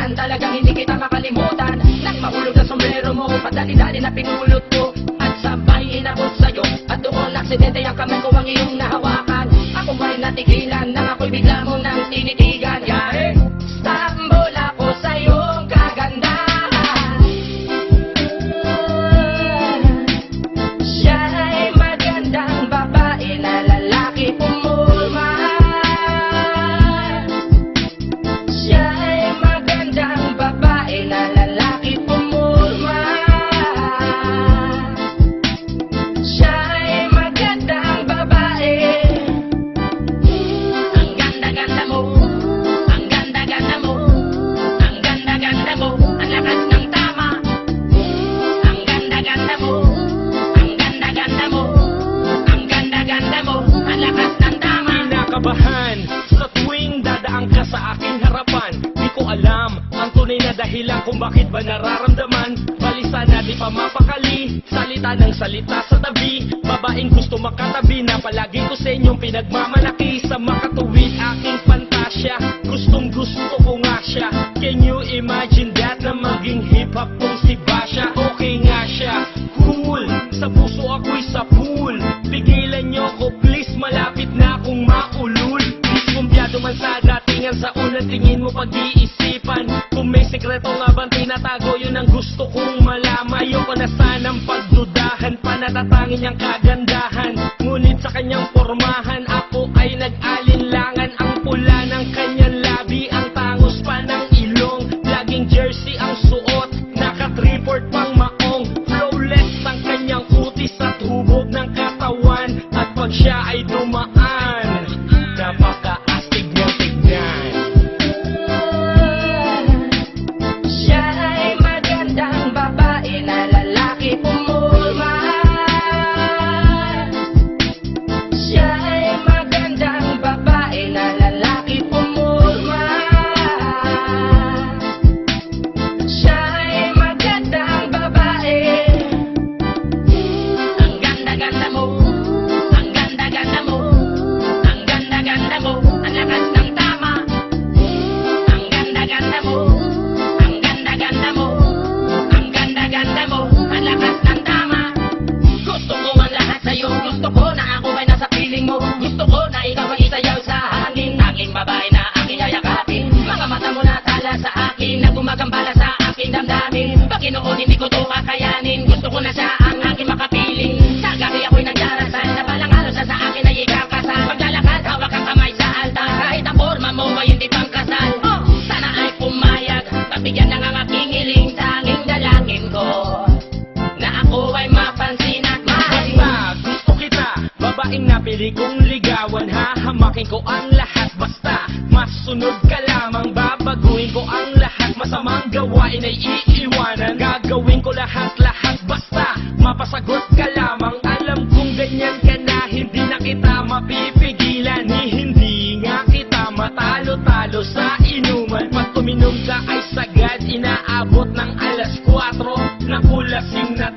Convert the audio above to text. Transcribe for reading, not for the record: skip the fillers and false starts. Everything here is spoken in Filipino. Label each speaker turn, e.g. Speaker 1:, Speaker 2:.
Speaker 1: kaibigan, talagang hindi kita makalimutan. Nang mahulog na sombrero mo, padali-dali na pinulot ko, at sabay inabot sa'yo. At doon aksidente ang kamay ko ang iyong nahawakan. Ako ba'y natigilan nang ako'y bigla mo nang tinitigan. Yahe, tambol ako sa iyong kagandahan. Siya'y magandang babae na lalaki pumulma. Siya'y magandang babae na lalaki pumulma. Siya'y magandang babae. Ang ganda-ganda mo, ang ganda-ganda mo, ang ganda-ganda mo, ang lakas ng tama. Ang ganda-ganda mo, ang ganda-ganda mo, ang ganda-ganda mo, ang lakas ng tama.
Speaker 2: Kinakabahan sa tuwing dadaan ka sa aking harapan. Di ko alam ang tunay na dahilan kung bakit ba nararamdaman. Balisa na di pa mapakali, salita ng salita sa tabi. Babaeng gusto makatabi na palagi ko sa inyong pinagmamalaki. Sa makatuwid aking fantasya, gustong gusto ko nga siya. Can you imagine that na maging hip-hop tong si Basha? Okay nga siya, cool, sa puso ako'y sa pool. Pigilan nyo ko please, malapit na akong maulul. Diskumbyado man sa datingan, sa unang tingin mo pag-iisipan. Kung may sekreto nga bang tinatago, yun ang gusto kong malaman. Ayoko na sanang pagdudahan, panatatangin niyang kagandahan. Ngunit sa kanyang pormahan, ako ay nag-alinlangan. Ang pula ng kanyang labi, ang tangos pa ng ilong. Laging jersey ang suot, naka-3-4 pang maong. Flawless ang kanyang kutis at hubog ng katawan. At pag siya ay dumaan, napaka-astig niyang tignan.
Speaker 1: Siya'y magandang babae na lalaki pumulma. Siya'y magandang babae na lalaki pumulma. Siya'y magandang babae. Ang ganda-ganda mo, ang ganda-ganda mo, ang ganda-ganda mo, ang lakas ng tama. Ang ganda-ganda mo, ang ganda-ganda mo, ang ganda-ganda mo, ang lakas ng tama. Gusto ko ang lahat sa'yo, gusto ko na ako ay nasa piling mo. Gusto ko na ikaw ay isayaw sa hangin. Aking babae na aking yayakapin. Mga mata mo na tala sa akin, na gumagambala sa aking damdamin. Paginoon hindi ko to kakayanin. Gusto ko na siya ang aking makapiling. Sa gabi ako'y nagdarasal, na balang araw sa akin ay ikakasal. Paglalakad, hawak ang kamay sa altar. Kahit ang forma mo ay hindi pangkasal. Sana ay pumayag, pagbigyan ng ang aking hiling. Tanging dalangin ko na ako ay mapansin at mahalin.
Speaker 2: Basta gusto kita, babaeng napili kong ligawan. Hahamakin ko ang lahat, basta masunod ka lamang. Babaguhin ko ang lahat, masamang gawain ay iiwanan. Gagawin ko lahat-lahat, basta mapasagot ka lamang. Alam kong ganyan ka na, hindi na kita mapipigilan. Hindi nga kita matalo-talo sa inuman. Pag tuminom ka ay sagad, inaabot ng alas 4. Nakulasing na